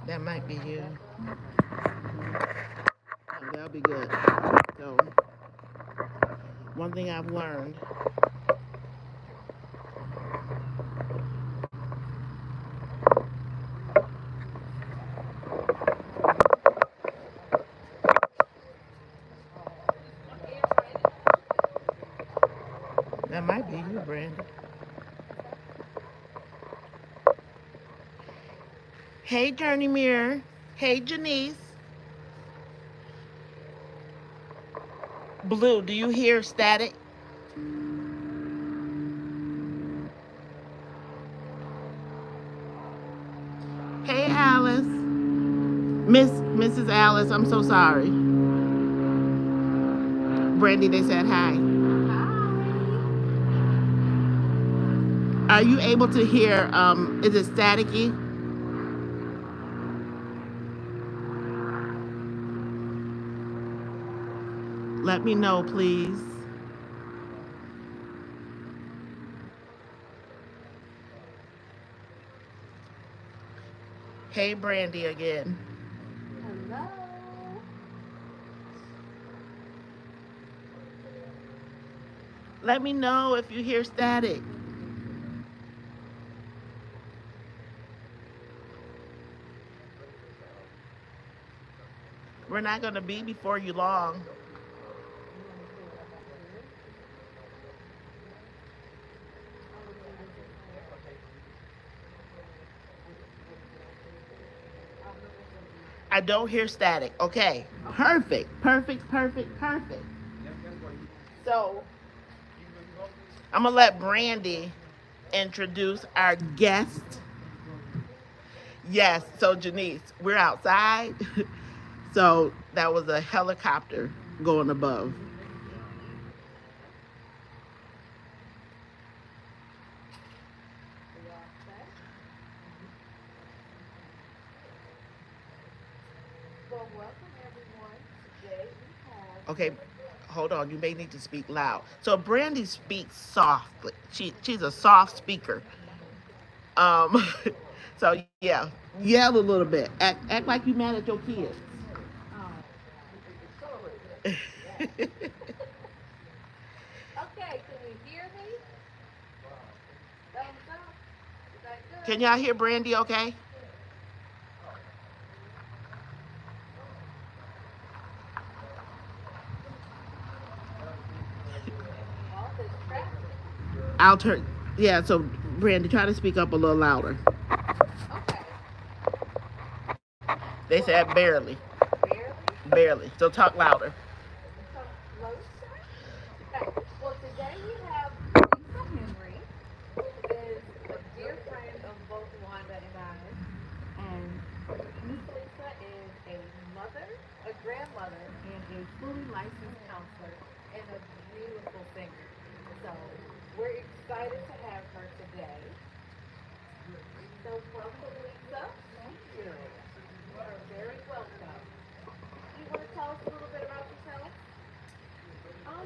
That might be you. Oh, that'll be good. So, one thing I've learned, that might be you, Brandon. Hey, Journey Mirror. Hey, Janice. Blue, do you hear static? Hey, Alice. Mrs. Alice, I'm so sorry. Brandy, they said hi. Are you able to hear, is it staticky? Let me know, please. Hey, Brandy again. Hello. Let me know if you hear static. We're not going to be before you long. I don't hear static. Okay. Perfect. Perfect. Perfect. Perfect. So I'm going to let Brandy introduce our guest. Yes. So, Janice, we're outside. So that was a helicopter going above. Well, welcome everyone. Today we have Okay, hold on. You may need to speak loud. So Brandy speaks softly. She's a soft speaker. Um, so yeah, yell a little bit. Act like you mad at your kids. um, yes. Okay, can you hear me? Thumbs up. Is that Can good? y'all hear Brandy? Okay. All this traffic. I'll turn. Yeah. So Brandy, try to speak up a little louder. Okay. They said barely, Barely. barely. So talk louder. Come closer. Okay. Well, today we have Lisa Henry, who is a dear friend of both Wanda and I. And Miss Lisa is a mother, a grandmother, and a fully licensed counselor and a beautiful singer. So we're excited to have her today. So welcome, Lisa. Thank you. You are very welcome. Do you want to tell us a little bit about yourself?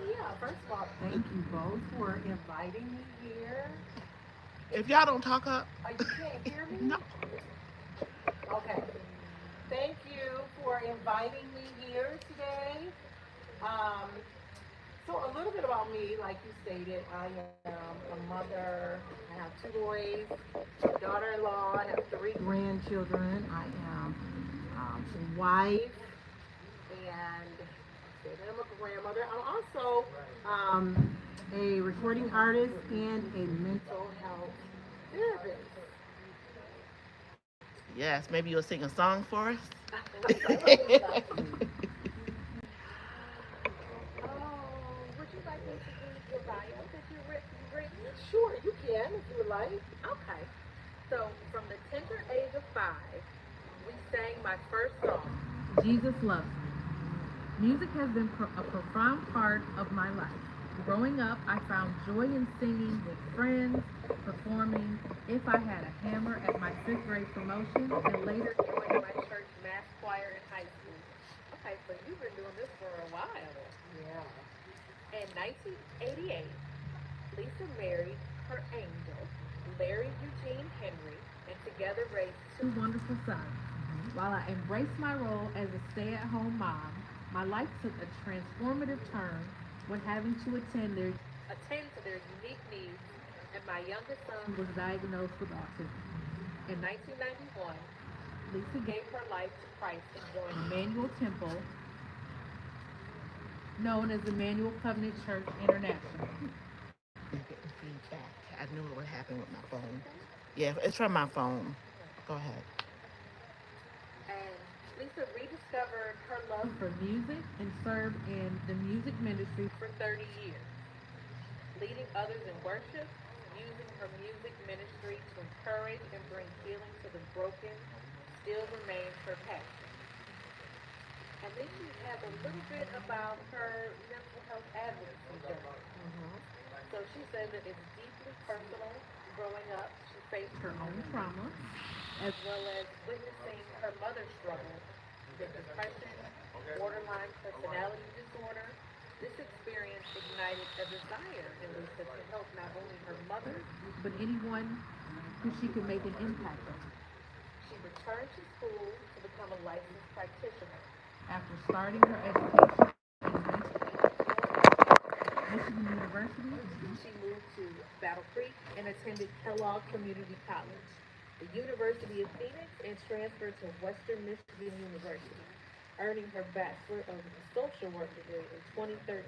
Yeah, first of all, thank you both for inviting me here. If y'all don't talk up, You can't hear me? no. Okay. Thank you for inviting me here today. Um, so, a little bit about me, like you stated, I am a mother. I have two boys, a daughter in law, I have three grandchildren. I am a wife, and say that I'm a grandmother. I'm also a recording artist and a mental health therapist. Yes, maybe you'll sing a song for us. I would love to. Would you like me to read your bio that you've written? Sure, you can if you would like. Okay. So, from the tender age of 5, we sang my first song, Jesus Loves Me. Music has been a profound part of my life. Growing up, I found joy in singing with friends, performing If I Had a Hammer at my fifth grade promotion, and later joining my church mass choir in high school. Okay, so you've been doing this for a while. Yeah. In 1988, Lisa married her angel, Larry Eugene Henry, and together raised two wonderful sons. While I embraced my role as a stay-at-home mom, my life took a transformative turn when having to attend to their unique needs, and my youngest son was diagnosed with autism. In 1991, Lisa gave her life to Christ and joined Emmanuel Temple, known as Emmanuel Covenant Church International. I'm getting feedback. I knew what happened with my phone. Yeah, it's from my phone. Go ahead. And Lisa rediscovered her love for music and served in the music ministry for 30 years, leading others in worship, using her music ministry to encourage and bring healing to the broken, still remains her passion. And then she has a little bit about her mental health advocacy journey. So she says that it's deeply personal. Growing up, she faced her own trauma, as well as witnessing her mother's struggle with depression, borderline personality disorder. This experience ignited a desire in Lisa to help not only her mother, but anyone who she could make an impact on. She returned to school to become a licensed practitioner. After starting her education in 1984 at Michigan University, she moved to Battle Creek and attended Kellogg Community College, the University of Phoenix, and transferred to Western Michigan University, earning her Bachelor of Social Work degree in 2013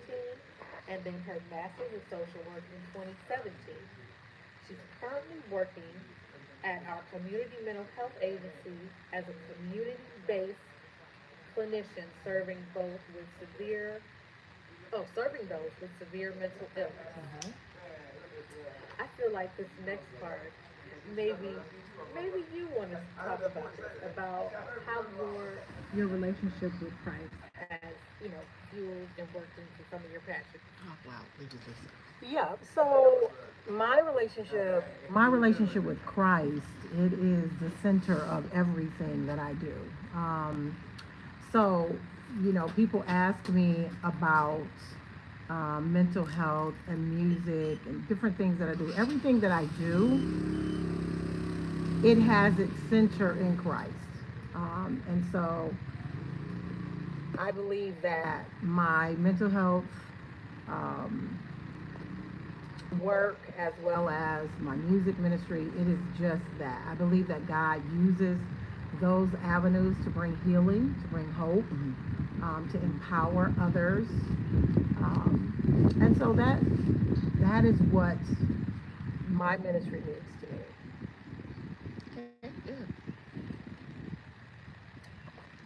and then her Master's of Social Work in 2017. She's currently working at our community mental health agency as a community-based clinician serving those with severe mental illness. I feel like this next part, maybe you want to talk about this, about how your relationship with Christ has, fueled and worked into some of your passions. Oh, wow. We just listen. Yeah, so my relationship with Christ, it is the center of everything that I do. So, people ask me about mental health and music and different things that I do. Everything that I do, it has its center in Christ. And so I believe that my mental health work as well as my music ministry, it is just that. I believe that God uses those avenues to bring healing, to bring hope, to empower others. And so that is what my ministry means to me. Okay, good.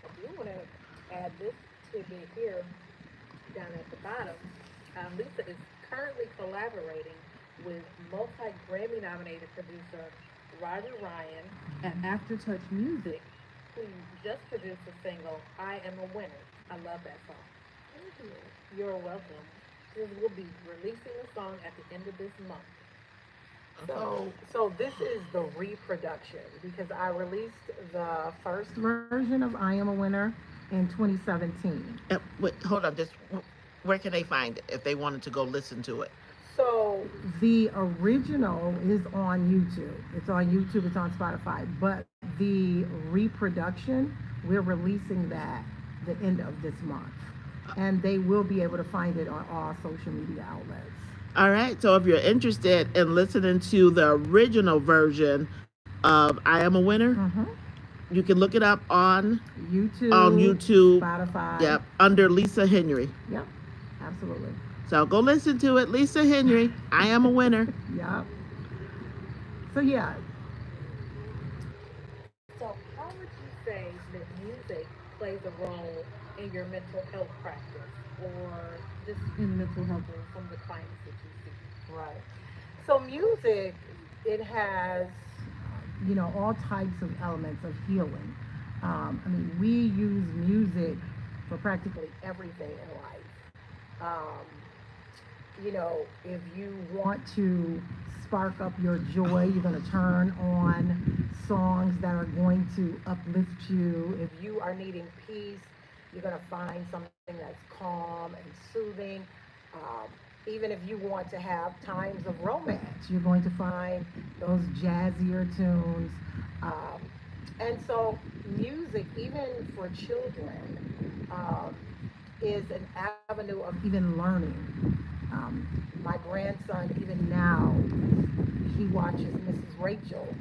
If you want to add this tidbit here down at the bottom, Lisa is currently collaborating with multi-Grammy nominated producer Roger Ryan at Aftertouch Music, who just produced the single I Am a Winner. I love that song. Thank you. You're welcome. We'll be releasing the song at the end of this month. So this is the reproduction because I released the first version of I Am a Winner in 2017. Wait, hold on. Just where can they find it if they wanted to go listen to it? So the original is on YouTube. It's on YouTube, it's on Spotify, but the reproduction, we're releasing that the end of this month. And they will be able to find it on all social media outlets. All right. So if you're interested in listening to the original version of I Am a Winner, you can look it up on YouTube, Spotify. Yep, under Lisa Henry. Yep, absolutely. So go listen to it, Lisa Henry. I Am a Winner. Yep. So yeah. So how would you say that music plays a role in your mental health practice, or just in mental health in some of the clients that you see? Right. So music, it has, all types of elements of healing. We use music for practically everything in life. If you want to spark up your joy, you're going to turn on songs that are going to uplift you. If you are needing peace, you're going to find something that's calm and soothing. Even if you want to have times of romance, you're going to find those jazzier tunes. Um, and so, music, even for children, is an avenue of even learning. My grandson, even now, he watches Mrs. Rachel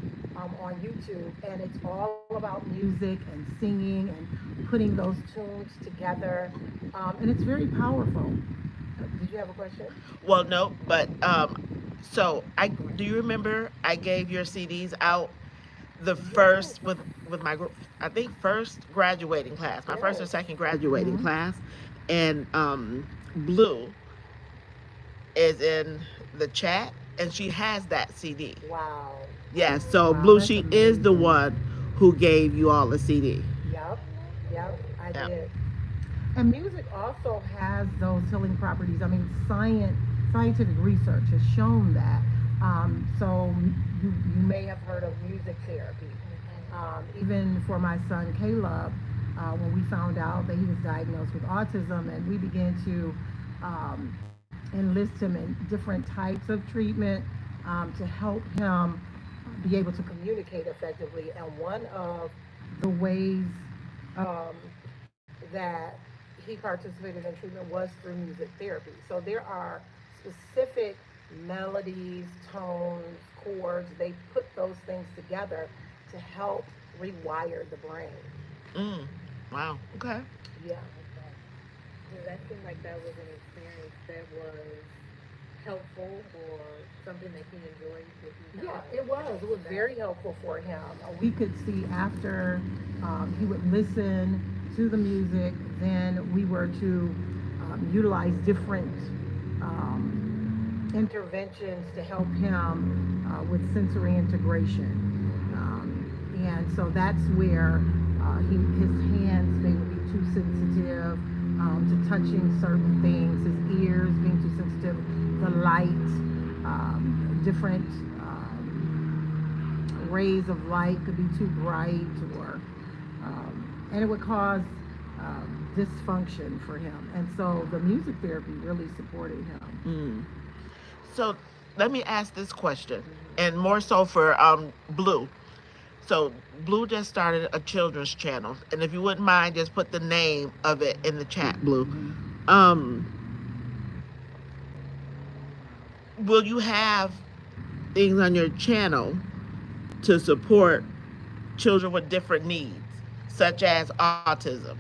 on YouTube, and it's all about music and singing and putting those tunes together, and it's very powerful. Did you have a question? Well, no, but so I do you remember I gave your CDs out the Yes, first with my I think first graduating class, my first or yes. second graduating Hmm. class, and Blue is in the chat and she has that CD. Wow. Yeah, so Wow, Blue, that's she is the amazing. one who gave you all the CD. Yep, yep, I Yeah. did. And music also has those healing properties. I mean, scientific research has shown that. So you may have heard of music therapy. Even for my son Caleb, when we found out that he was diagnosed with autism, and we began to enlist him in different types of treatment to help him be able to communicate effectively. And one of the ways um, that he participated in treatment was through music therapy. So there are specific melodies, tones, chords. They put those things together to help rewire the brain. Mm. Wow. Okay. Yeah. Does that seem like that was an experience that was helpful or something that he enjoyed with you Yeah, guys? it was. It was very helpful for him. We could see after he would listen to the music, then we were to utilize different interventions to help him with sensory integration. And so that's where his hands may be too sensitive to touching certain things, his ears being too sensitive, the light, different rays of light could be too bright, or and it would cause dysfunction for him. And so the music therapy really supported him. Mm. So let me ask this question, Hmm. and more so for Blue. So Blue just started a children's channel, and if you wouldn't mind, just put the name of it in the chat, Blue. Um, will you have things on your channel to support children with different needs, such as autism?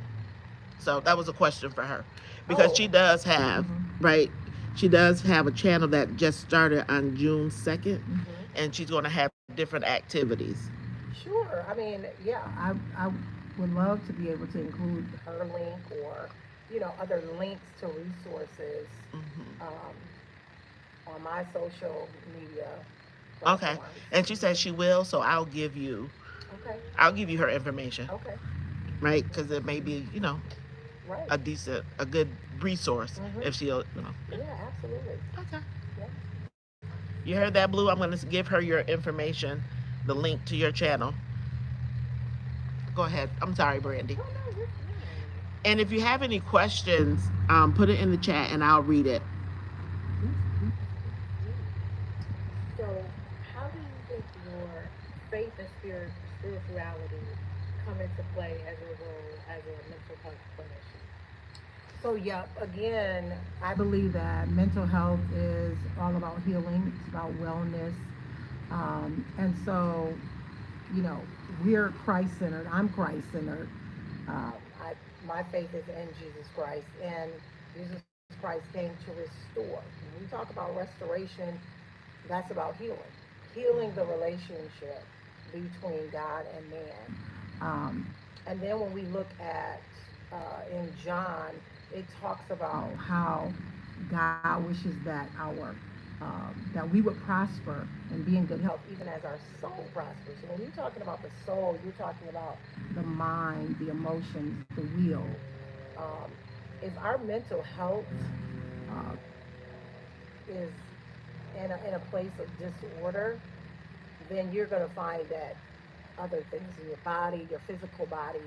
So that was a question for her, because she Oh. does have, Hmm. right? She does have a channel that just started on June 2nd, Hmm. and she's going to have different activities. Sure. I mean, yeah, I would love to be able to include her link, or, other links to resources Hmm. um, on my social media Okay, platforms. and she Hmm. said she will, so Okay. I'll give you her information, Okay. right? Because it may be, Right. a good resource Hmm. if she'll, Yeah, absolutely. Okay. Yeah. You heard that, Blue? I'm going to give her your information, the link to your channel. Go ahead. I'm sorry, Brandy. Oh no, you're fine. And if you have any questions, put it in the chat and I'll read it. So, how do you think your faith and spirituality come into play as your role as a mental health clinician? So, yeah, again, I believe that mental health is all about healing, it's about wellness. And so, you know, we're Christ centered. I'm Christ centered. I, my faith is in Jesus Christ, and Jesus Christ came to restore. When we talk about restoration, that's about healing, healing the relationship between God and man. Um, and then when we look at in John, it talks about how God wishes that we would prosper and be in good health, even as our soul prospers. So when you're talking about the soul, you're talking about the mind, the emotions, the will. Um, if our mental health uh, is in a place of disorder, then you're going to find that other things in your body, your physical body,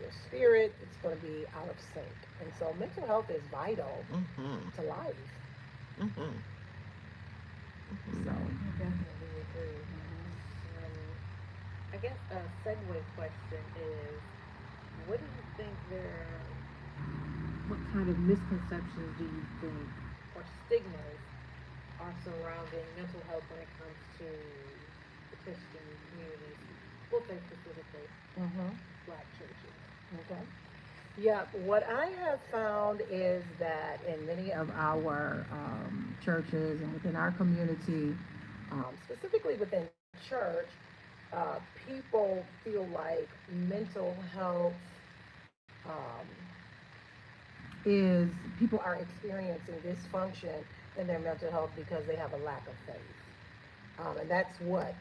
your spirit, it's going to be out of sync. And so mental health is vital Hmm. to life. Mm-hmm. So, I definitely agree. I guess a segue question is, what do you think what kind of misconceptions do you think, or stigmas are surrounding mental health when it comes to the Christian communities? We'll say specifically hmm Black churches. okay. Yeah, what I have found is that in many of our churches and within our community, specifically within church, people feel like mental health um, is people are experiencing dysfunction in their mental health because they have a lack of faith. And that's what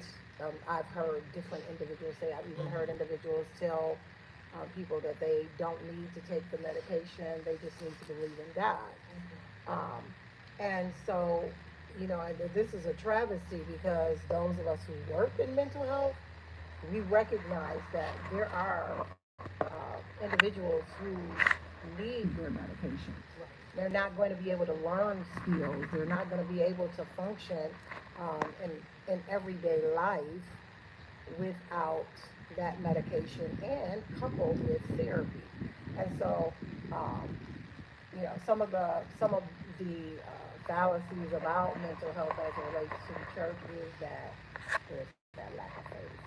I've heard different individuals say. I've even heard individuals tell people that they don't need to take the medication, they just need to believe in God. Um, and so, this is a travesty because those of us who work in mental health, we recognize that there are individuals who need their medications. They're not going to be able to learn skills. They're not going to be able to function in everyday life without that medication and coupled with therapy. And so, um, some of the fallacies about mental health as it relates to the church is that there's that lack of faith.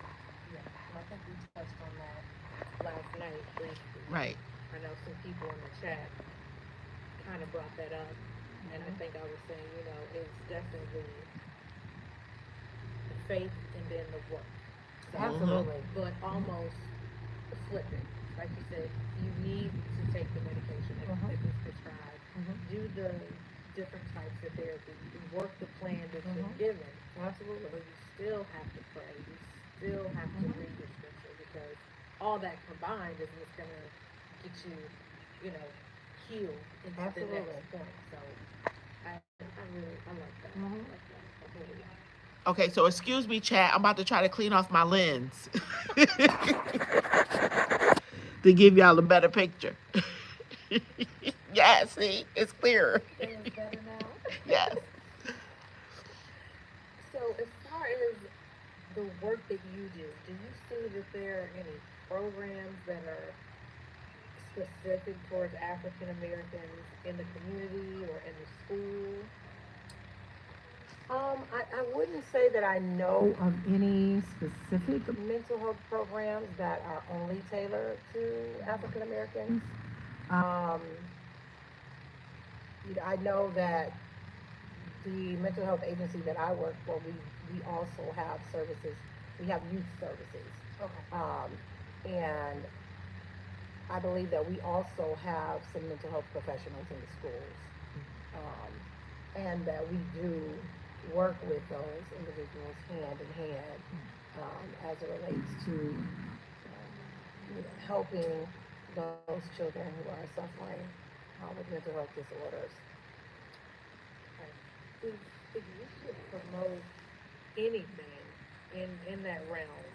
Yeah, and I think we touched on that last night briefly. Right. I know some people in the chat kind of brought that up, and I think I was saying, it's definitely the faith and then the work. So, Absolutely. but almost flip it. Like you said, you need to take the medication if it's prescribed. Do the different types of therapy. Work the plan that you're given. Absolutely. But you still have to pray. You still have to read the scripture because all that combined is what's going to get you, healed into the Absolutely. next point. So I like that. I like that. Completely. Okay, so excuse me, chat. I'm about to try to clean off my lens to give y'all a better picture. Yeah, see, it's clearer. Feeling better now? Yes. So as far as the work that you do you see that there are any programs that are specific towards African Americans in the community or in the school? I wouldn't say that I know of any specific mental health programs that are only tailored to African Americans. Um, I know that the mental health agency that I work for, we also have services. We have youth services. Okay. And I believe that we also have some mental health professionals in the schools. And that we do work with those individuals hand in hand as it relates to helping those children who are suffering with mental health disorders. If you should promote anything in that realm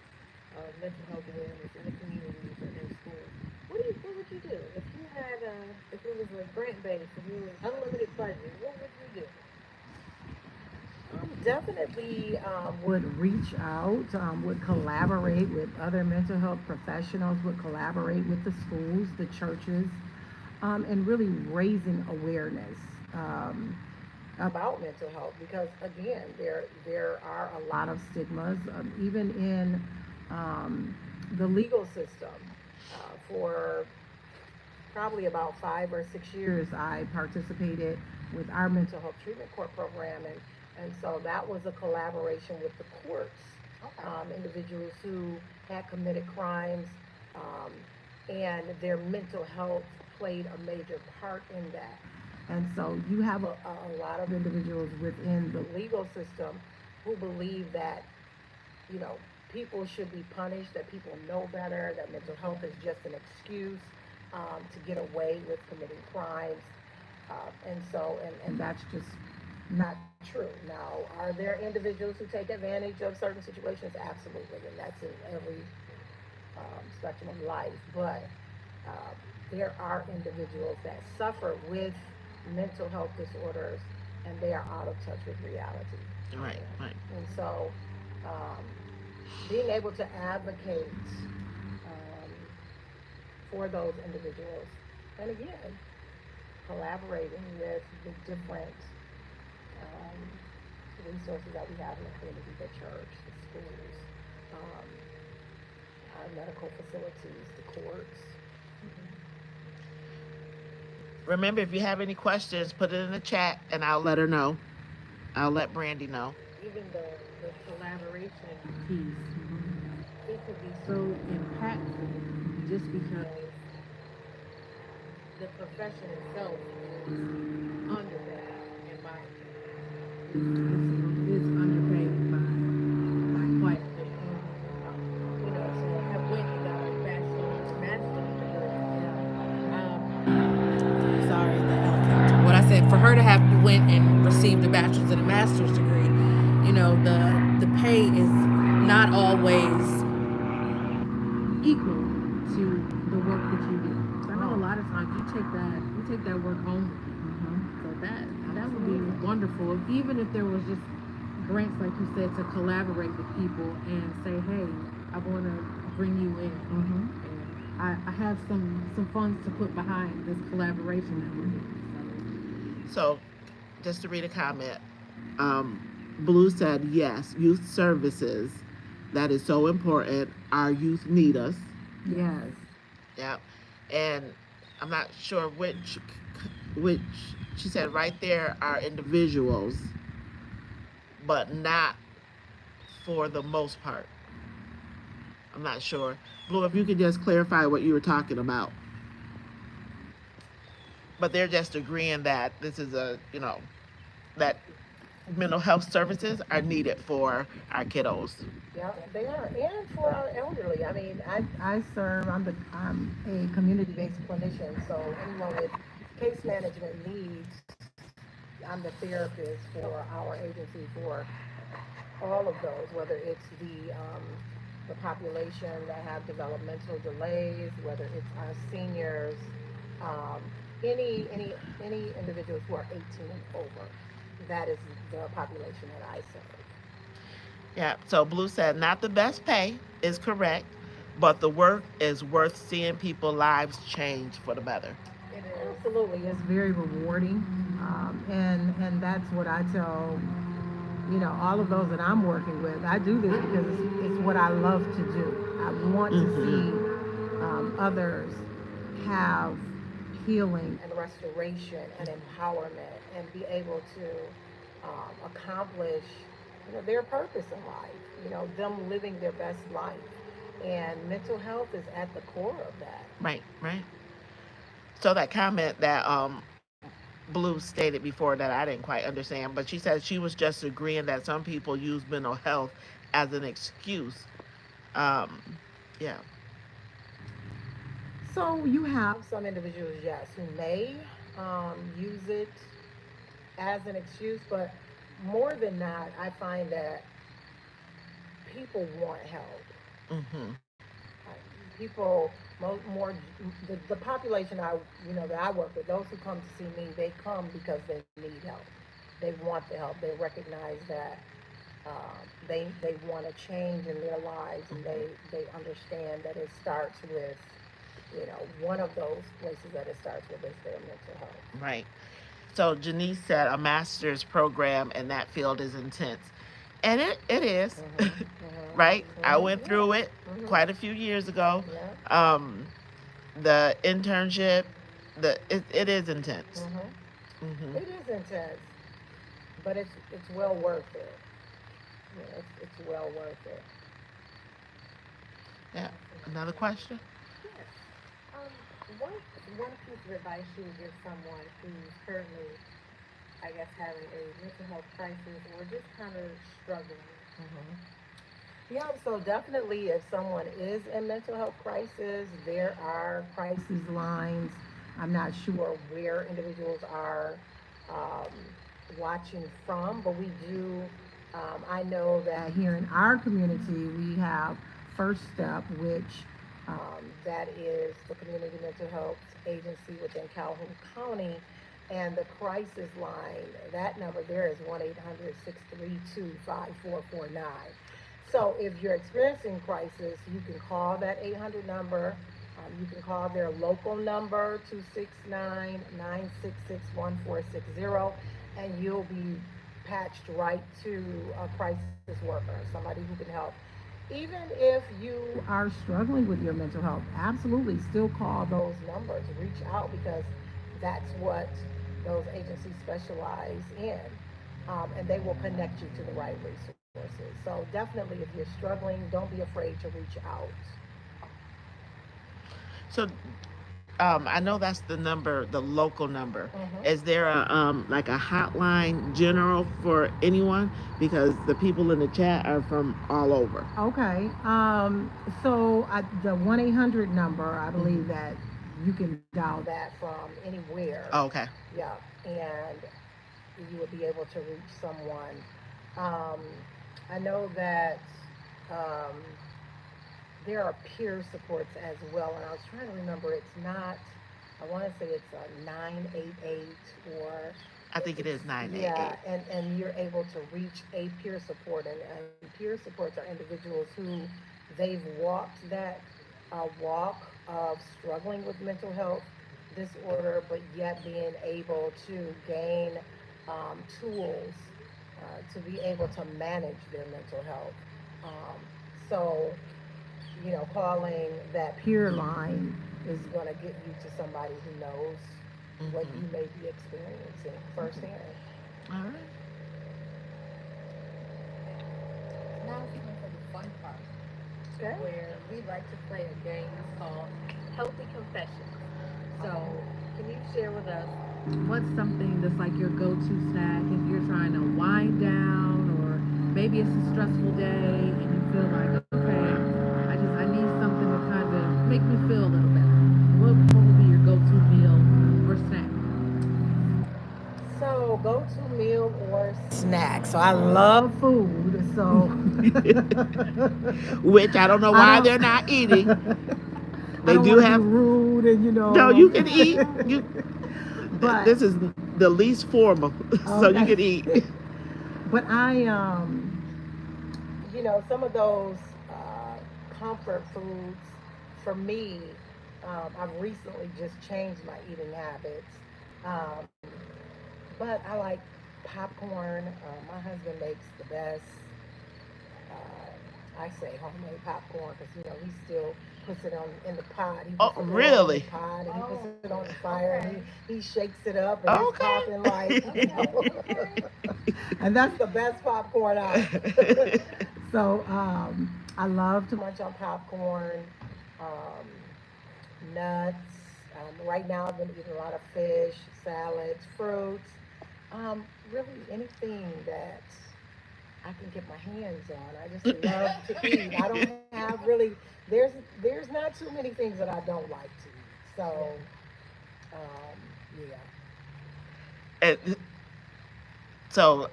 of mental health awareness in the communities or in schools, what would you do? If it was a grant based, if it was unlimited budget, what would you do? Definitely would reach out, would collaborate with other mental health professionals, would collaborate with the schools, the churches, and really raising awareness about mental health because again, there are a lot of stigmas, even in the legal system. For probably about 5 or 6 years, I participated with our mental health treatment court program, and so that was a collaboration with the courts, individuals who had committed crimes, and their mental health played a major part in that. And so you have a lot of individuals within the legal system who believe that, people should be punished, that people know better, that mental health is just an excuse to get away with committing crimes. And that's just not true. Now, are there individuals who take advantage of certain situations? Absolutely, and that's in every spectrum of life. But there are individuals that suffer with mental health disorders and they are out of touch with reality. Right, right. And so, um, being able to advocate um, for those individuals, and again, collaborating with the different um, resources that we have in the community, the church, the schools, um, our medical facilities, the courts. Remember, if you have any questions, put it in the chat and I'll let her know. I'll let Brandy know. Even the collaboration piece, it could be so impactful just because the profession itself is underpaid, in my opinion. It's underpaid by quite a bit. You know, so I went and got a bachelor's and master's degree. Sorry, the helicopter. What I said, for her to have went and received a bachelor's and a master's degree, you know, the pay is not always equal to the work that you do. So I know a lot of times you take that work home with you. So that would be wonderful. Even if there was just grants, like you said, to collaborate with people and say, hey, I want to bring you in. And I have some funds to put behind this collaboration that we're doing. So, just to read a comment, Blue said, yes, youth services. That is so important. Our youth need us. Yes. Yeah. And I'm not sure which she said right there are individuals, but not for the most part. I'm not sure. Blue, if you could just clarify what you were talking about. But they're just agreeing that this is that mental health services are needed for our kiddos. Yeah, they are, and for our elderly. I mean, I serve. I'm a community-based clinician, so anyone with case management needs, I'm the therapist for our agency for all of those, whether it's the population that have developmental delays, whether it's our seniors, um, any individuals who are 18 and over. That is the population that I serve. Yeah. So Blue said, not the best pay is correct, but the work is worth seeing people's lives change for the better. It is. Absolutely, it's very rewarding, and that's what I tell all of those that I'm working with. I do this because it's what I love to do. I want to see others have healing and restoration and empowerment and be able to accomplish their purpose in life, them living their best life. And mental health is at the core of that. Right, right. So that comment that Blue stated before that I didn't quite understand, but she said she was just agreeing that some people use mental health as an excuse. Um, yeah. So you have some individuals, yes, who may use it as an excuse, but more than that, I find that people want help. Mm-hmm. People more the population that I work with, those who come to see me, they come because they need help. They want the help. They recognize that they want a change in their lives, and they understand that it starts with one of those places that it starts with is their mental health. Right. So Janice said a master's program in that field is intense. And it is, right? I went through it quite a few years ago. Yeah. The internship, it is intense. It is intense, but it's well worth it. Yeah, it's well worth it. Yeah. Another question? Yes. One piece of advice you would give someone who's currently, I guess, having a mental health crisis or just kind of struggling. Yeah, so definitely if someone is in mental health crisis, there are crisis lines. I'm not sure where individuals are watching from, but we do. I know that here in our community, we have First Step, which that is the community mental health agency within Calhoun County, And the crisis line, that number there is 1-800-632-5449. So if you're experiencing crisis, you can call that 800 number. You can call their local number, 269-966-1460, and you'll be patched right to a crisis worker, somebody who can help. Even if you are struggling with your mental health, absolutely still call those numbers, reach out, because that's what those agencies specialize in. And they will connect you to the right resources. So definitely, if you're struggling, don't be afraid to reach out. So, I know that's the number, the local number. Mhm. Is there a like a hotline general for anyone? Because the people in the chat are from all over. Okay. The 1-800 number, I believe that you can dial that from anywhere. Oh, okay. Yeah, and you will be able to reach someone. Um, I know that um, there are peer supports as well, and I was trying to remember. It's not. I want to say it's a 988 or. I think it is 988. Yeah, and you're able to reach a peer support, and peer supports are individuals who they've walked that walk of struggling with mental health disorder, but yet being able to gain tools to be able to manage their mental health. Um, so, calling that peer line is going to get you to somebody who knows what you may be experiencing firsthand. All right. Now it's time for the fun part, Okay. where we like to play a game called Healthy Confessions. So, can you share with us what's something that's like your go-to snack if you're trying to wind down, or maybe it's a stressful day and you feel like, okay, I need something to kind of make me feel a little better. What would be your go-to meal or snack? So, go-to meal or snack. So, I love food. So, Which I don't know I why don't- they're not eating. I They don't do wanna have. be rude, and No, you can eat. You. But This is the least formal, so you Okay. can eat. But some of those comfort foods for me, I've recently just changed my eating habits. Um, but I like popcorn. My husband makes the best. I say homemade popcorn because he still puts it on in the pot. He Oh, puts it really? in the pot and he puts it on the Oh, fire okay. and he shakes it up and it's Okay. popping like. And that's the best popcorn out. So I love to munch on popcorn, nuts. Right now I've been eating a lot of fish, salads, fruits. Really anything that I can get my hands on. I just love to eat. I don't have really. There's not too many things that I don't like to eat. So, yeah. And so,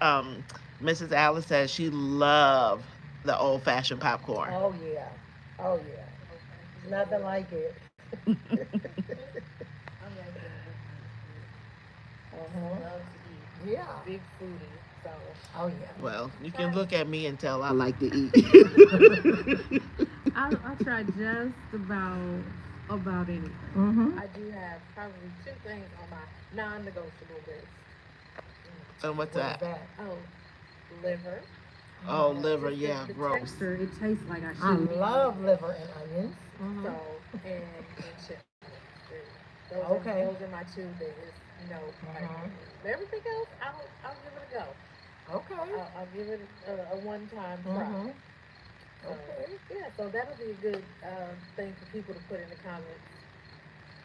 Mrs. Alice says she loved the old fashioned popcorn. Oh yeah. Oh yeah. There's nothing like it. Uh-huh. Love to eat. Yeah. Big foodie. So Oh yeah. Well, you can look at me and tell I like to eat. I try just about anything. Mm-hmm. I do have probably two things on my non-negotiable list. And what's What is that? that? Oh, liver. Oh, liver, Just yeah, the gross. texture, it tastes like I I should. love liver and onions. Mm-hmm. So and chicken. Those Okay. Those are my two biggest. Like, Mhm. everything else, I'll give it a go. Okay. I'll give it a one-time try. Mhm. So, Okay. yeah, so that'll be a good thing for people to put in the comments.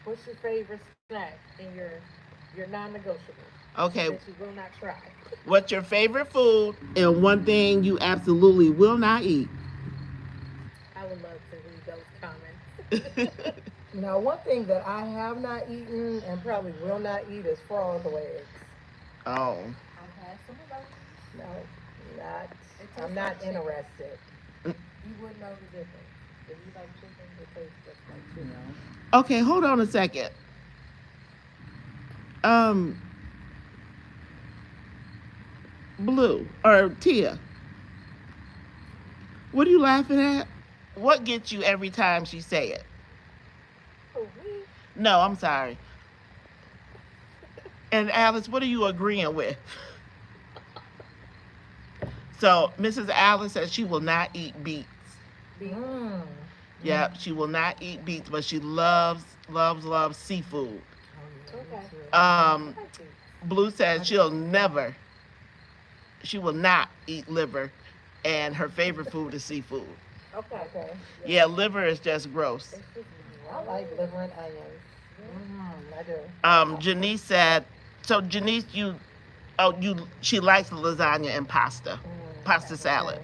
What's your favorite snack in your non-negotiable Okay, that you will not try? what's your favorite food and one thing you absolutely will not eat? I would love to read those comments. Now, one thing that I have not eaten and probably will not eat is frog legs. Oh, I've had some of those. No, not. It tastes I'm like not chicken. interested. You wouldn't know the difference. If you like chicken, it tastes just like chicken. okay. Hold on a second. Blue or Tia? What are you laughing at? What gets you every time she say it? Oh, we. No, I'm sorry. And Alice, what are you agreeing with? So Mrs. Alice says she will not eat beets. Mm. Yeah, she will not eat beets, but she loves seafood. Oh, yeah, me Okay. too. Um, I like these. Blue says she will not eat liver, and her favorite food is seafood. Okay. Okay. Yeah, liver is just gross. It's just I like liver and onions. I do. Janice said, so Janice, she likes lasagna and pasta salad.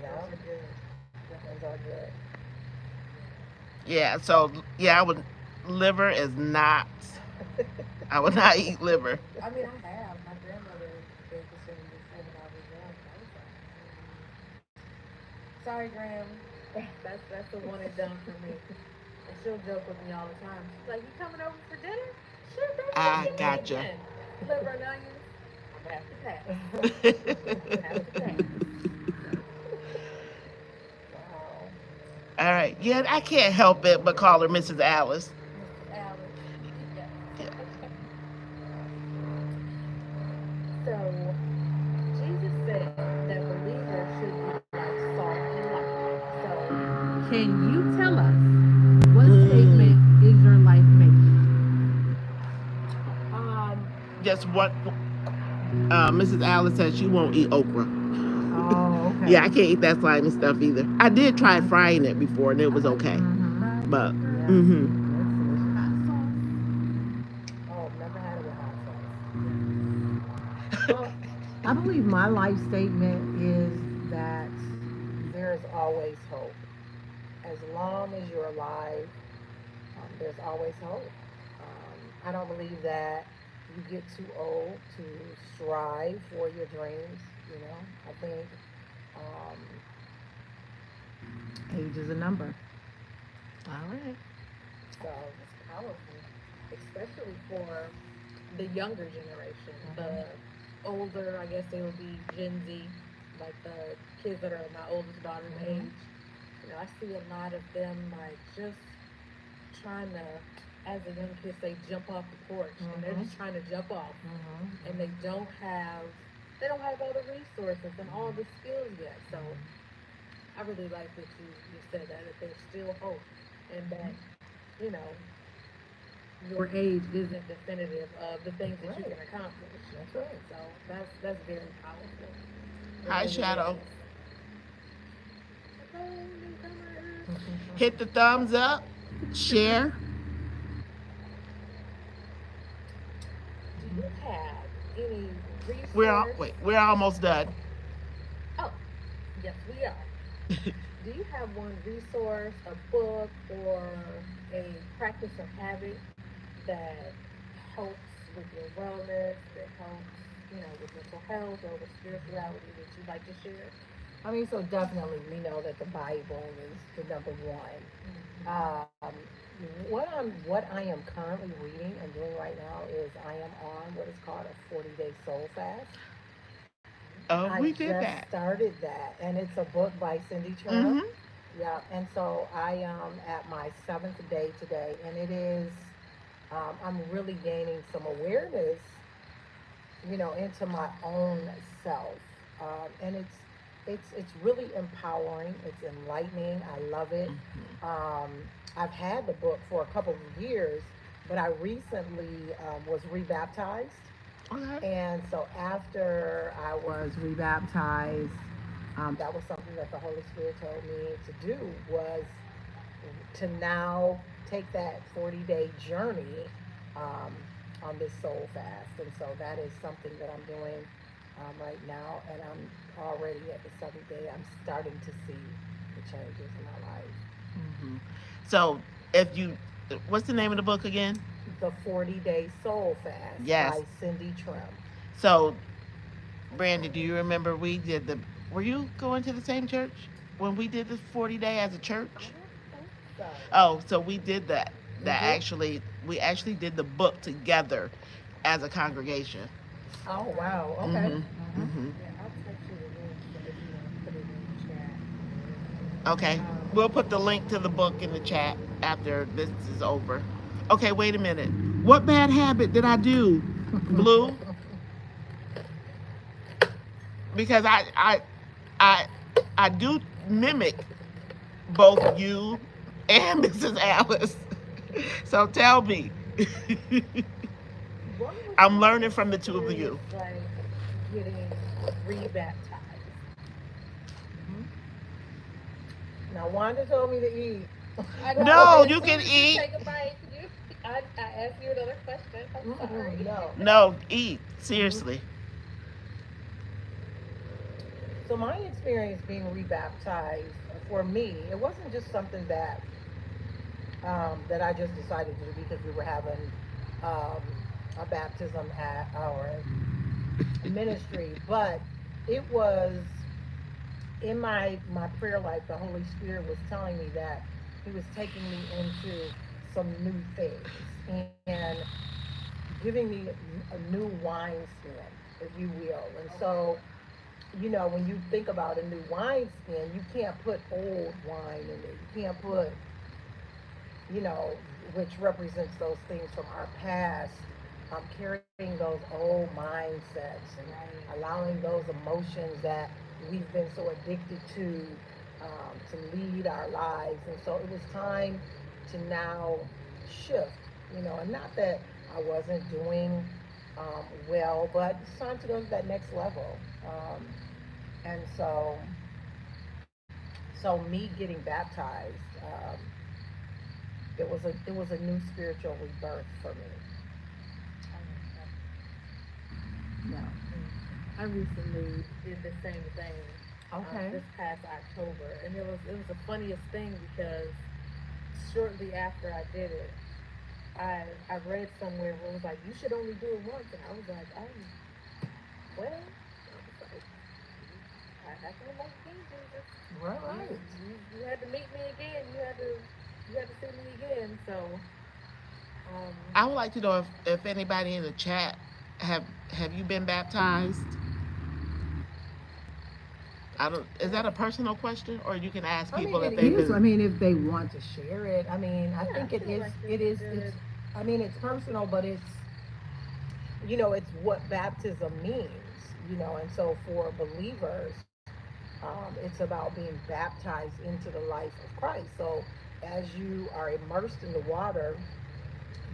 Yeah. Those are good. Those are good. Yeah, so yeah, liver is not, I would not eat liver. I mean, I have. My grandmother baked the same before when I was young. I was like, sorry, Gram. That's the one and done for me. And she'll joke with me all the time. She's like, you coming over for dinner? Sure, baby. I Give me gotcha. again. Liver and onions. I'm gonna have to pass. Have to pass. Wow. All right. Yeah, I can't help it but call her Mrs. Alice. Mrs. Alice. Yeah. Yeah. So, Jesus said that believers should be like salt and light. So, can you tell us what statement is your life making? Just what Mrs. Alice said she won't eat okra. Oh, okay. Yeah, I can't eat that slimy stuff either. I did try frying it before and it was okay. Mm-hmm. But, Yeah. mm-hmm. Hot Oh, never had it with hot sauce. Well, I believe my life statement is that there is always hope. As long as you're alive, there's always hope. I don't believe that you get too old to strive for your dreams. You know, I think age is a number. All right. So, It's powerful, especially for the younger generation. The older, I guess they would be Gen Z, like the kids that are my oldest daughter's age. You know, I see a lot of them like just trying to, as a young kid, say jump off the porch, and they're just trying to jump off, and they don't have all the resources and all the skills yet. So I really like that you said that there's still hope, and that you know your age isn't definitive of the things that you can accomplish. That's right. So that's very powerful. It Hi, really Shadow. is. Hello, newcomers. Hit the thumbs up, share. Do you have any resource? We're almost done. Oh, yes, we are. Do you have one resource, a book, or a practice or habit that helps with your wellness, that helps, with mental health or with spirituality that you'd like to share? I mean, so definitely we know that the Bible is the number one. What I am currently reading and doing right now is I am on what is called a 40-day soul fast. Oh, we I did just that. started that, and it's a book by Cindy Mm-hmm. Trim. Yeah, and so I am at my 7th day today, and it is I'm really gaining some awareness, into my own self, and it's really empowering. It's enlightening. I love it. I've had the book for a couple of years, but I recently was rebaptized. Okay. And so after I was rebaptized, that was something that the Holy Spirit told me to do, was to now take that 40-day journey on this soul fast. And so that is something that I'm doing right now. And I'm already at the 7th day. I'm starting to see the changes in my life. Mm-hmm. So, what's the name of the book again? The 40-day soul fast Yes. by Cindy Trim. So, Brandy, do you remember were you going to the same church when we did the 40-day as a church? So, Oh, so we did that. Mhm. We actually did the book together as a congregation. Oh, wow. Okay. Mhm. Hmm. Yeah, I'll text you the link so if you want to put it in the chat. Okay. We'll put the link to the book in the chat after this is over. Okay, wait a minute. What bad habit did I do, Blue? Because I I do mimic both you and Mrs. Alice. So tell me. What was I'm your learning from the two of you. experience like getting rebaptized? Mhm. Now, Wanda told me to eat. I know. No, As you soon can as you eat. take a bite, I asked you another question. I'm sorry. No. No, eat. Mhm. Seriously. So my experience being rebaptized for me, it wasn't just something that I just decided to do because we were having a baptism at our ministry, but it was in my prayer life. The Holy Spirit was telling me that He was taking me into some new things and giving me a new wineskin, if you will. And so, when you think about a new wineskin, you can't put old wine in it. You can't put, you know, which represents those things from our past, carrying those old mindsets and allowing those emotions that we've been so addicted to lead our lives. And so it was time to now shift, and not that I wasn't doing well, but it's time to go to that next level. And so me getting baptized, it was a new spiritual rebirth for me. Yeah. I recently did the same thing Okay. this past October, and it was the funniest thing because shortly after I did it, I read somewhere where it was like you should only do it once, and I was like, oh, well, I was like, I can like King Jesus. Right, You, right. you had to meet me again. You had to see me again. So um, I would like to know if anybody in the chat have you been baptized? I don't. Is that a personal question, or you can ask I mean, people it if they've is. I been? mean, if they want to share it, I mean, I yeah, think I it feel is. like this It is is. It's. good. I mean, it's personal, but it's what baptism means. And so for believers, it's about being baptized into the life of Christ. So as you are immersed in the water,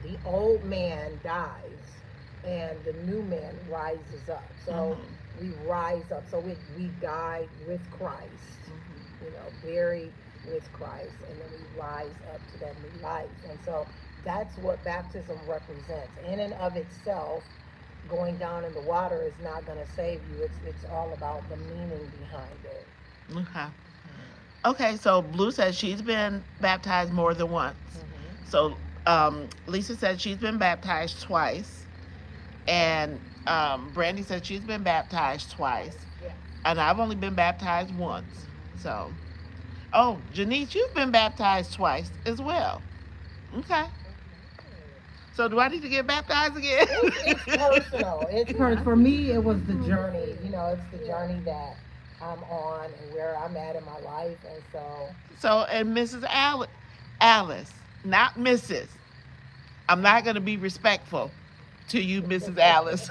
the old man dies and the new man rises up. So Hmm. we rise up. So we died with Christ, Hmm. buried with Christ, and then we rise up to that new life. And so that's what baptism represents. In and of itself, going down in the water is not going to save you. It's all about the meaning behind it. Okay. Okay. So Blue says she's been baptized more than once. Hmm. So Lisa said she's been baptized twice, and Brandy said she's been baptized twice, Yes. and I've only been baptized once. Hmm. So, oh, Janice, you've been baptized twice as well. Okay. So do I need to get baptized again? It's personal. It's Yeah, I for think me. it's It was the personal with journey. you. It's the Yeah. journey that I'm on and where I'm at in my life, and so So, and Mrs. Alice, not Mrs. I'm not going to be respectful to you, Mrs. Alice.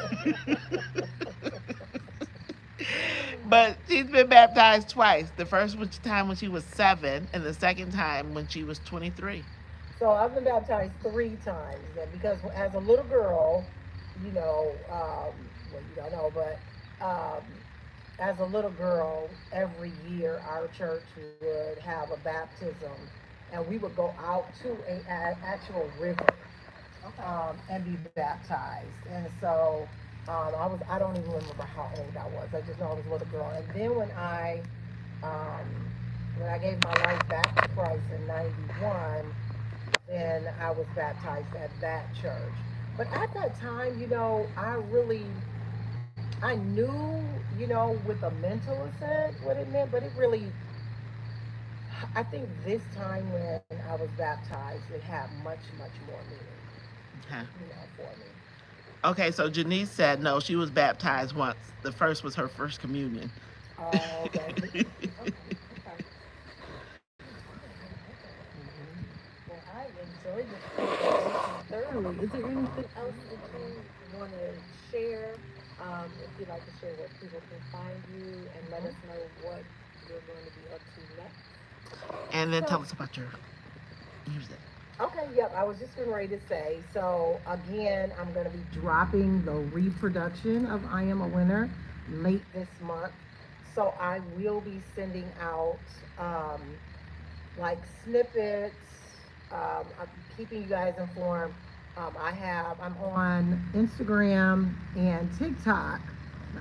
But she's been baptized twice. The first time when she was 7, and the second time when she was 23. I've been baptized 3 times. And because as a little girl, well, you don't know, but as a little girl, every year our church would have a baptism, and we would go out to a actual river, and be baptized. And so I don't even remember how old I was. I just know I was a little girl. And then um, when I gave my life back to Christ in '91, then I was baptized at that church. But at that time, I knew, with a mental assent what it meant, but I think this time when I was baptized, it had much, much more meaning, Okay. for me. Okay, so Janice said no, she was baptized once. The first was her first communion. Oh, okay. Okay. Okay. Mhm. Well, I enjoyed this conversation thoroughly. Is there anything else that you want to share? If you'd like to share where people can find you and let us know what you're going to be up to next. And then tell So, us about your music. okay, yep, I was just getting ready to say. So, again, I'm going to be dropping the reproduction of I Am a Winner late this month. So, I will be sending out um, like snippets. I'm keeping you guys informed. I'm on Instagram and TikTok.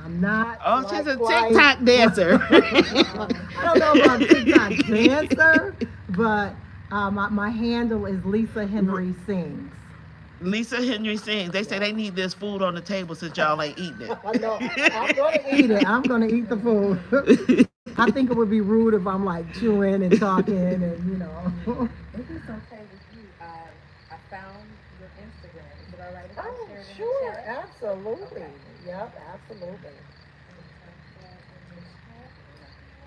I'm not Oh, she's like a quite. TikTok dancer. I don't know if I'm a TikTok dancer, but my handle is Lisa Henry Sings. Lisa Henry sings. They say they need this food on the table since y'all ain't eating I know. I'm gonna eat it. I'm gonna eat the food. it. I think it would be rude if I'm like chewing and talking and you know. If it's okay with you, I found your Instagram. Is it all right if I Oh, share it in sure, the chat? absolutely. Okay. Yep, absolutely.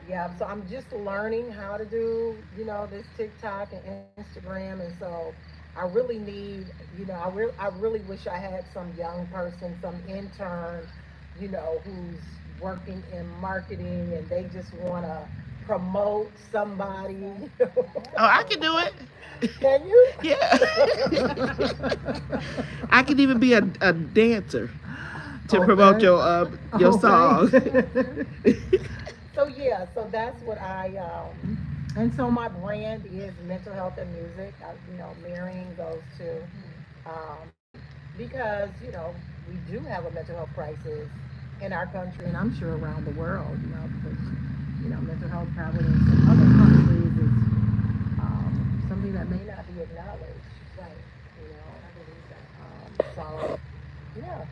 Yeah, so I'm just learning how to do, this TikTok and Instagram, and so I really need, I really wish I had some young person, some intern, who's working in marketing and they just want to promote somebody. Oh, I can do it. Can you? Yeah. I can even be a dancer to promote Okay. your song. Okay. So yeah, so that's what and so my brand is mental health and music. Marrying those two, because we do have a mental health crisis in our country, and I'm sure around the world. Because mental health probably in some other countries is something that may not be acknowledged. Right. You know, I believe that. so yeah.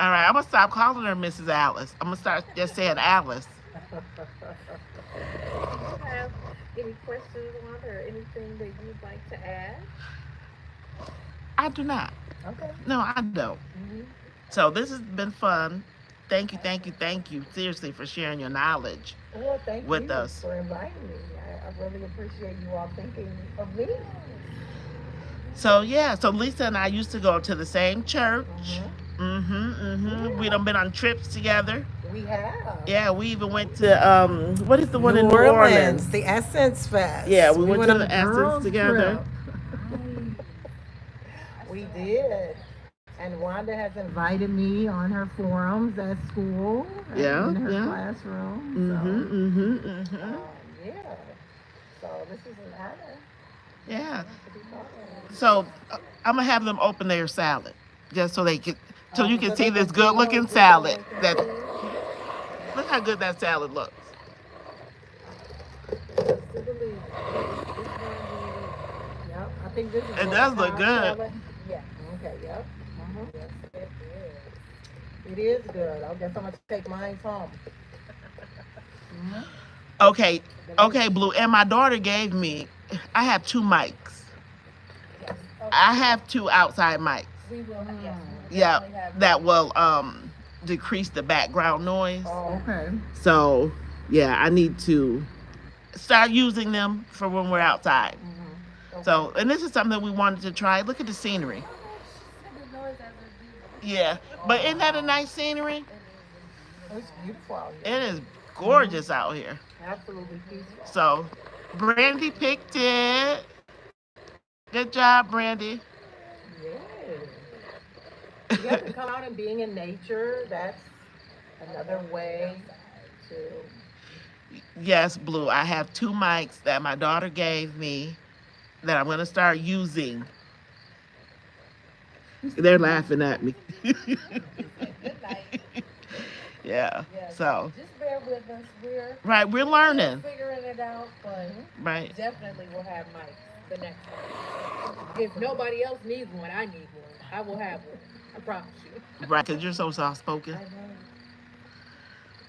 All right, I'm gonna stop calling her Mrs. Alice. I'm gonna start just saying Alice. Do you have any questions, Wanda, or anything that you'd like to add? I do not. Okay. No, I don't. Hmm. So this has been fun. Thank you, thank you, thank you. Seriously for sharing your knowledge Well, thank with you us. for inviting me. I really appreciate you all thinking of me. So yeah, so Lisa and I used to go to the same church. Hmm. We done been on trips together. We have. Yeah, we even went to what is the one New in New Orleans, Orleans? the Essence Fest. Yeah, we went went to on a the Essence girls together. Nice. I We still have did. And Wanda has invited me on her forums at school, Yeah, in her yeah. classroom. So, Mhm. yeah. So this is an honor Yeah. to be part of. So I'm gonna have them open their salad just so they can, so you can So see they this can good see looking what they salad. can That see. look how good that salad looks. just to believe it. It's going to be. Yep. I think this is It what does the look Cobb good. salad. Yes. Okay. Yep. Yes, it is. It is good. I guess I'm gonna take mine home. Mhm. Okay, The next- okay, Blue. And my daughter gave me. I have two mics. Yes. Okay. I have two outside mics. We will. Yes. We will Yeah, definitely have that will decrease the background noise. Oh, okay. So yeah, I need to start using them for when we're outside. Mm-hmm. Okay. So, and this is something we wanted to try. Look at the scenery. Oh, she said the noise as a Yeah, but isn't that a nice scenery? It's beautiful out here. It is gorgeous out here. Absolutely peaceful. So, Brandy picked it. Good job, Brandy. Yeah. You have to come out and being in nature. That's another way to. Yes, Blue. I have two mics that my daughter gave me that I'm going to start using. They're laughing at me. Good night. Yeah. Yes. So, Just bear with us. right, we're Still learning. figuring it out, but Right. definitely we'll have mics the next time. If nobody else needs one, I need one. I will have one. I promise you. Right, because you're so soft spoken. I know.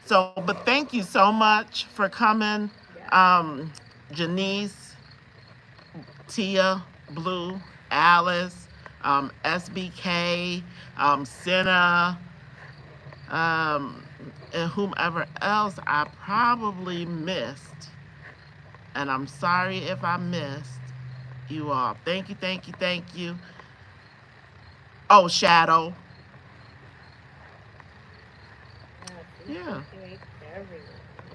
So, but thank you so much for coming. Janice, Tia, Blue, Alice, SBK, Senna, um, and whomever else I probably missed. And I'm sorry if I missed you all. Thank you, thank you, thank you. Oh, Shadow. Yes, we Yeah, appreciate everyone.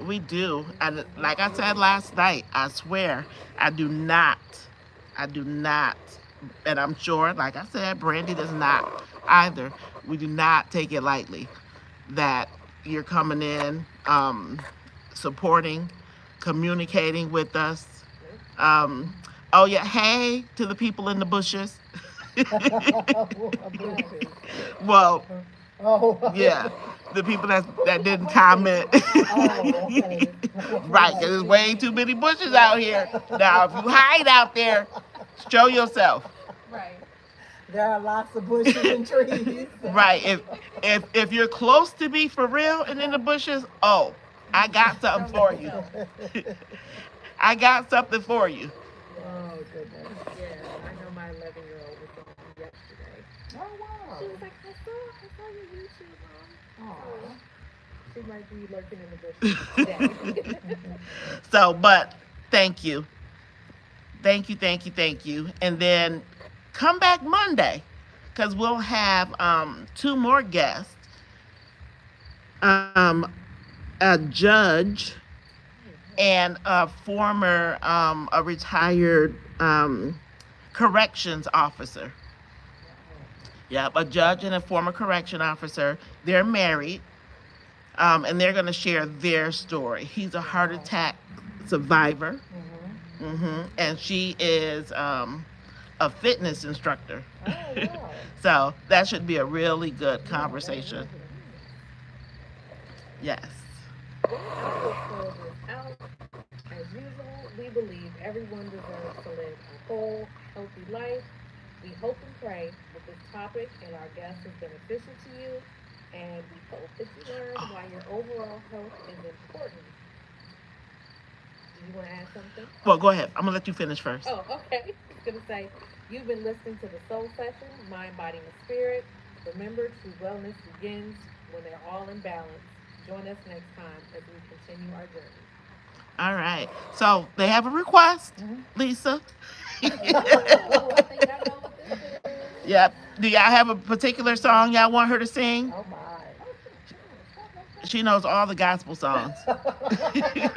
we do. And like I said last night, I swear, I do not, I do not, and I'm sure, like I said, Brandy does not either. We do not take it lightly that you're coming in, supporting, communicating with us. Nope. Um, oh, yeah, hey to the people in the bushes. Yes. Bushes. Well, Oh. yeah, the people that didn't comment. Oh, okay. Right, because there's way too many bushes out here. Now, if you hide out there, show yourself. Right. There are lots of bushes and trees. Right, if you're close to me for real and in the bushes, oh, I got something Show for you. yourself. I got something for you. Oh, goodness. Yeah, I know my 11-year-old was on yesterday. Oh, wow. She was like, I saw your YouTube, Mom. Aw. So she might be lurking in the bushes today. So, but thank you. Thank you, thank you, thank you. And then come back Monday because we'll have two more guests. A judge and a former, a retired corrections officer. Yep, a judge and a former correction officer. They're married, and they're going to share their story. He's a heart attack survivor, and she is a fitness instructor. Oh, wow. So that should be a really good conversation. Yes. Well, our book club is out. As usual, we believe everyone deserves to live a whole, healthy life. We hope and pray that this topic and our guest is beneficial to you, and we hope that you learn why your overall health is important. Do you want to add something? Well, go ahead. I'm gonna let you finish first. Oh, okay. I was going to say, you've been listening to the Soul Session, Mind, Body, and Spirit. Remember, true wellness begins when they're all in balance. Join us next time as we continue our journey. All right. So they have a request, Lisa. Oh, I think I know what this is. Yep. Do y'all have a particular song y'all want her to sing? Oh, She knows all the gospel songs. my.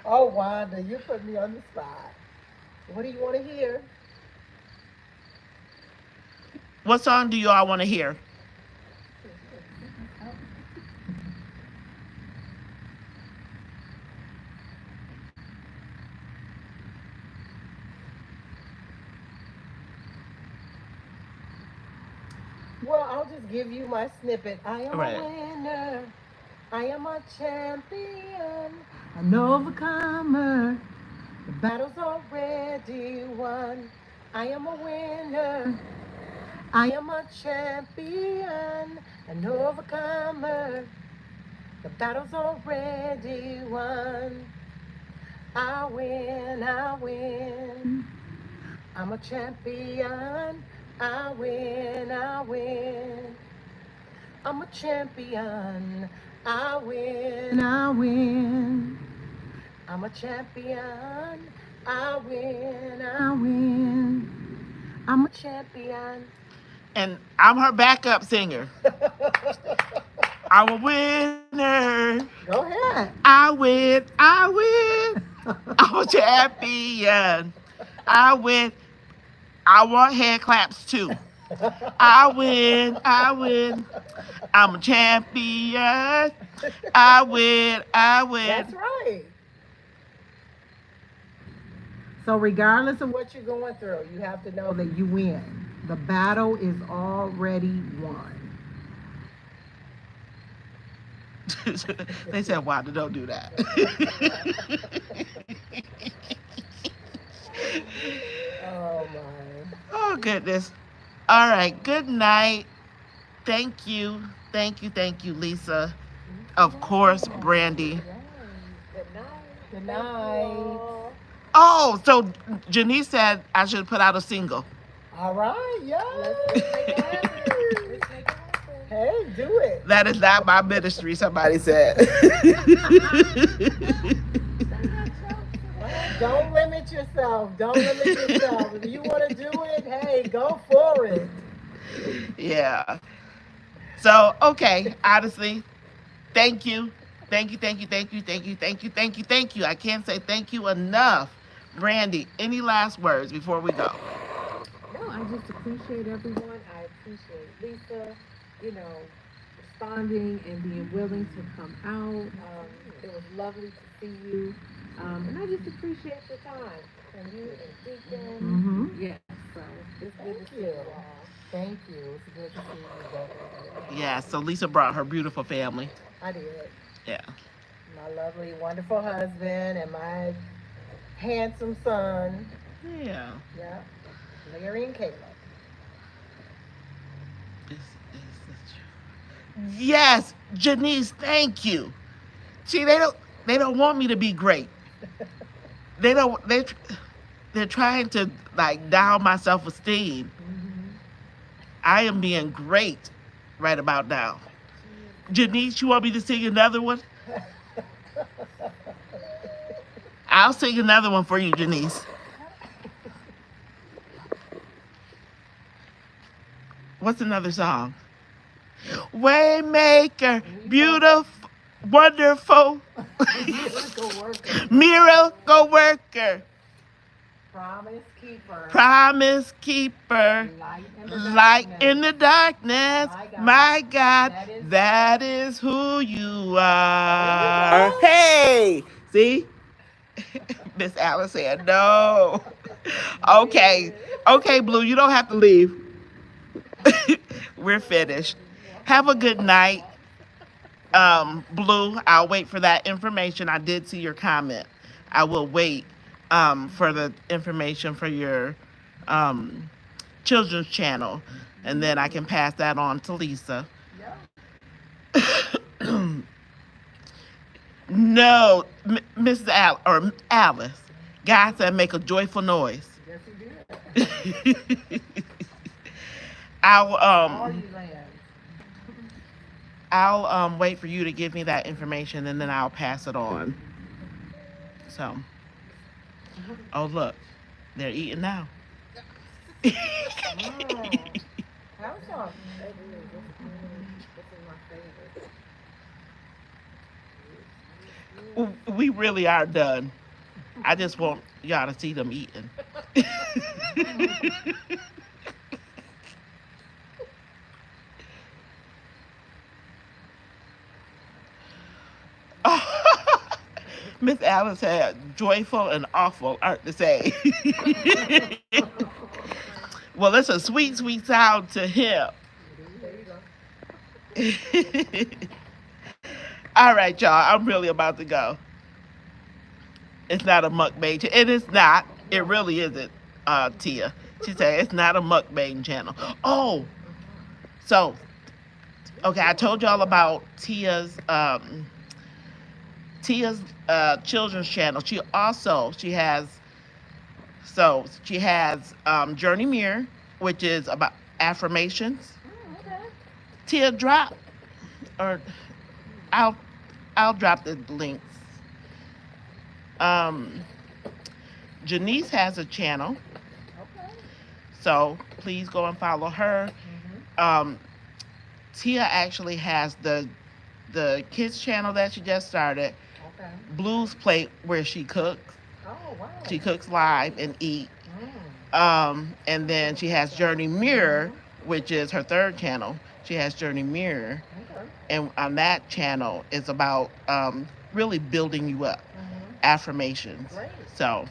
Oh, Wanda, you put me on the spot. What do you want to hear? What song do you all want to hear? Well, I'll just give you my snippet. I am Right. a winner. I am a champion. An overcomer. The battle's already won. I am a winner. I am a champion. An overcomer. The battle's already won. I win, I win. I'm a champion. I win, I win. I'm a champion. I win, I win. I'm a champion. I win, I win. I'm a champion. And I'm her backup singer. I'm a winner. Go ahead. I win. I win. I'm a champion. I win. I want hand claps too. I win. I win. I'm a champion. I win. I win. That's right. So regardless of what you're going through, you have to know that you win. The battle is already won. They said, "Why don't do that?" Oh my. Oh goodness. All right. Good night. Thank you. Thank you. Thank you, Lisa. Of course, Brandy. Yes. Good night. Good Thank you night. all. Oh, so Janice said I should put out a single. All right, yeah. Let's make it happen. Let's make it happen. Hey, do it. That is not my ministry, somebody said. Don't limit yourself. Don't limit yourself. If you want to do it, hey, go for it. Yeah. So, okay, honestly, thank you. Thank you, thank you, thank you, thank you, thank you, thank you, thank you. I can't say thank you enough. Brandy, any last words before we go? No, I just appreciate everyone. I appreciate Lisa, responding and being willing to come out. It was lovely to see you. And I just appreciate your time. And you and Deacon. Mm-hmm. Yes, so it's good to Thank see you. you all. Thank you. It's good to see you both again. Yeah, so Lisa brought her beautiful family. I did. Yeah. My lovely, wonderful husband and my handsome son. Yeah. Yeah. Larry and Caleb. Yes, Janice, thank you. See, they don't want me to be great. They're trying to like down my self-esteem. Mm-hmm. I am being great right about now. Janice, you want me to sing another one? I'll sing another one for you, Janice. What's another song? Waymaker, beautiful, wonderful, Miracle worker. miracle worker, Promise keeper. promise keeper, light in the darkness. My God, that is who you are. Hey, see? Miss Alice said no. Okay, okay, Blue, you don't have to leave. We're finished. Have a good night. Blue, I'll wait for that information. I did see your comment. I will wait for the information for your children's channel, and then I can pass that on to Lisa. No, Mrs. or Alice. God said make a joyful noise. Yes, he did. I'll All you land. I'll wait for you to give me that information, and then I'll pass it on. So, oh look, they're eating now. Have some. We really are done. I just want y'all to see them eating. Miss Alice had joyful and awful aren't the same. Well, it's a sweet, sweet sound to him. All right, y'all. I'm really about to go. It's not a mukbang. It is not. It really isn't, Tia. She said it's not a mukbang channel. Oh, so, okay, I told y'all about Tia's children's channel. She has Journey Mirror, which is about affirmations. Okay. Tia drop, or I'll drop the links. Janice has a channel, Okay. so please go and follow her. Tia actually has the kids channel that she just started, Okay. Blues Plate, where she cooks. Oh, wow. She cooks live and eat. Mm. And then she has Journey Mirror, which is her third channel. She has Journey Mirror, Okay. and on that channel it's about really building you up, Mm-hmm. affirmations. Great. So,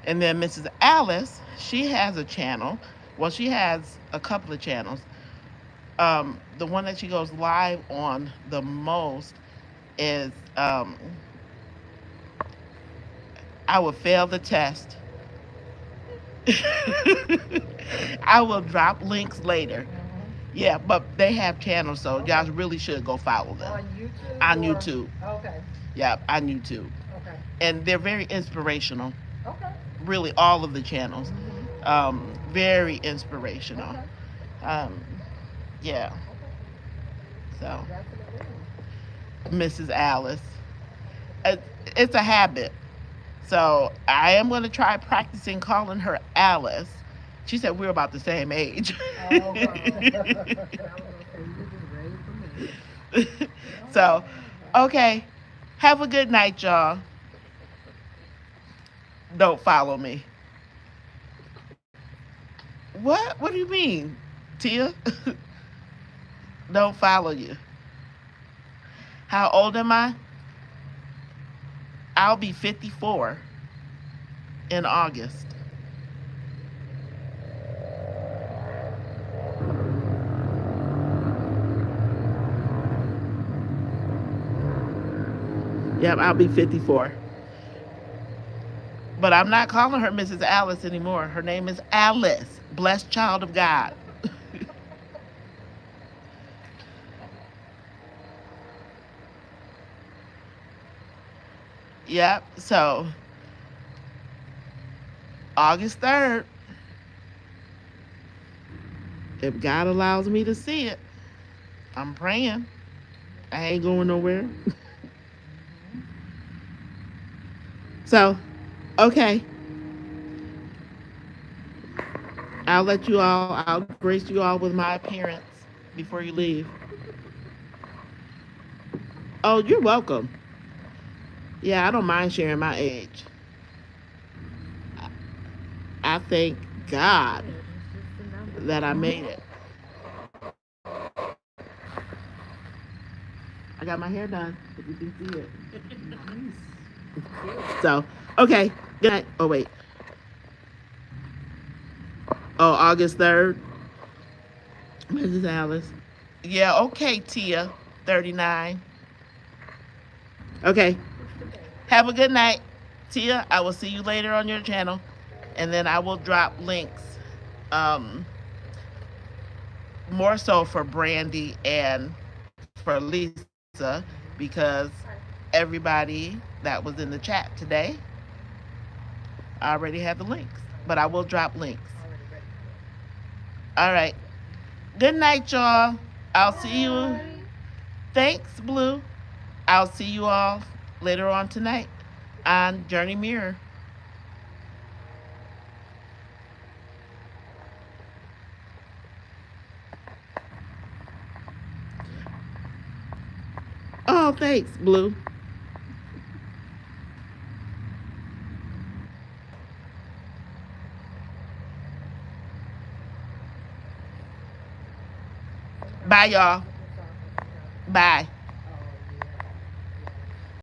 and then Mrs. Alice, she has a channel. Well, she has a couple of channels. The one that she goes live on the most is I will fail the test. I will drop links later. Mm-hmm. Yeah, but they have channels, so y'all really should go follow them. On YouTube? On or- YouTube. Okay. Yeah, on YouTube. Okay. And they're very inspirational. Okay. Really, all of the channels. Very inspirational. Okay. Um, yeah. So, Definitely. Mrs. Alice, Uh, it's a habit. So I am going to try practicing calling her Alice. She said we're about the same age. Oh, wow. I was gonna say you just ready for me. So, okay. Have a good night, y'all. Don't follow me. What? What do you mean, Tia? Don't follow you. How old am I? I'll be 54 in August. Yep, I'll be 54. But I'm not calling her Mrs. Alice anymore. Her name is Alice, blessed child of God. Yep, so August 3rd, if God allows me to see it, I'm praying. I ain't going nowhere. So, okay, I'll grace you all with my appearance before you leave. Oh, you're welcome. Yeah, I don't mind sharing my age. I thank God that I made it. I got my hair done, if you can see it. So, okay, good night. Oh, wait. Oh, August 3rd, Mrs. Alice. Yeah, okay, Tia, 39. Okay, have a good night. Tia, I will see you later on your channel. And then I will drop links, um, more so for Brandy and for Lisa, because everybody that was in the chat today already had the links. But I will drop links. All right. Good night, y'all. I'll see you. Thanks, Blue. I'll see you all later on tonight on Journey Mirror. Oh, thanks, Blue. Bye, y'all. Bye.